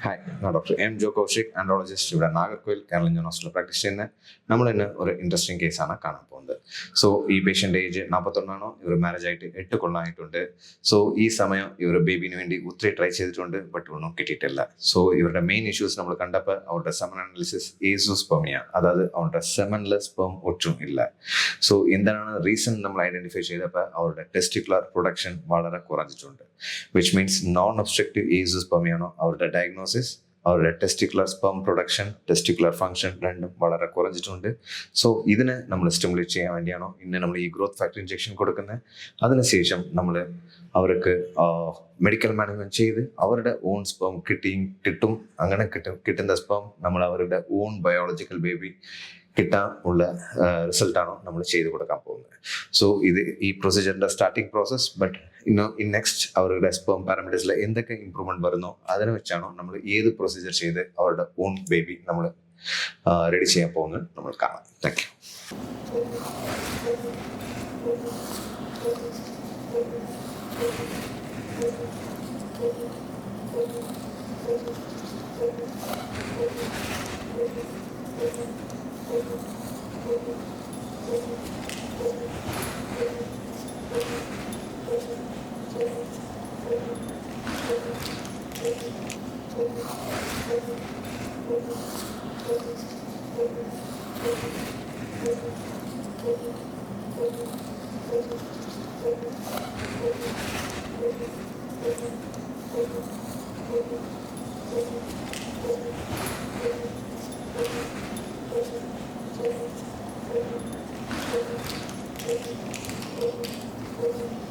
Hi, ഞാൻ doctor M ജോ Kaushik, enterologist, ഇവിടെ നാഗർകോയിൽ കേരള യൂണിവേഴ്സിറ്റിയിൽ പ്രാക്ടീസ് ചെയ്യുന്ന. നമ്മൾ ഇന്ന് ഒരു ഇൻട്രസ്റ്റിംഗ് കേസാണ് കാണാൻ പോകുന്നത്. സോ ഈ പേഷ്യൻ്റെ ഏജ് 41 ഇവർ മാരേജ് ആയിട്ട് 8 കൊല്ലമായിട്ടുണ്ട്. സോ ഈ സമയം ഇവർ ബേബിന് വേണ്ടി ഒത്തിരി ട്രൈ ചെയ്തിട്ടുണ്ട്, ബട്ട് ഒന്നും കിട്ടിയിട്ടില്ല. സോ ഇവരുടെ മെയിൻ ഇഷ്യൂസ് നമ്മൾ കണ്ടപ്പോൾ അവരുടെ സെമൻ അനാലിസിസ് ഏസോസ്പെർമിയ, അതായത് അവരുടെ സെമനിലെ സ്പെർം ഒട്ടും ഇല്ല. സോ എന്താണ് റീസൺ നമ്മൾ ഐഡന്റിഫൈ ചെയ്തപ്പോൾ അവരുടെ ടെസ്റ്റിക്കുലർ പ്രൊഡക്ഷൻ വളരെ കുറഞ്ഞിട്ടുണ്ട്, വിച്ച് മീൻസ് നോൺ ഒബ്സ്ട്രക്റ്റീവ് ഏസോസ്പെർമിയ ആണോ അവരുടെ ഡയഗ്നോസിസ്. അവരുടെ testicular sperm production, testicular function രണ്ടും വളരെ കുറഞ്ഞിട്ടുണ്ട്. സോ ഇതിനെ നമ്മൾ സ്റ്റിമുലേറ്റ് ചെയ്യാൻ വേണ്ടിയാണോ ഇന്ന് നമ്മൾ ഈ ഗ്രോത്ത് ഫാക്ടർ ഇഞ്ചെക്ഷൻ കൊടുക്കുന്നത്. അതിനുശേഷം നമ്മൾ അവർക്ക് മെഡിക്കൽ മാനേജ്മെന്റ് ചെയ്ത് അവരുടെ ഓൺ സ്പെർം കിട്ടും. അങ്ങനെ കിട്ടുന്ന സ്പെർം നമ്മൾ അവരുടെ ഓൺ ബയോളജിക്കൽ ബേബി കിട്ടാൻ ഉള്ള റിസൾട്ടാണോ നമ്മൾ ചെയ്ത് കൊടുക്കാൻ പോകുന്നത്. സോ ഈ പ്രൊസീജിയറിന്റെ starting process. But in next അവരുടെ സ്പെർം പാരാമീറ്റേഴ്സിൽ എന്തൊക്കെ ഇമ്പ്രൂവ്മെന്റ് വരുന്നോ അതിനെ വെച്ചാണോ നമ്മൾ ഏത് പ്രൊസീജിയർ ചെയ്ത് അവരുടെ ഓൺ ബേബി നമ്മൾ റെഡി ചെയ്യാൻ പോകുന്നത് നമ്മൾ കാണാം. Thank you.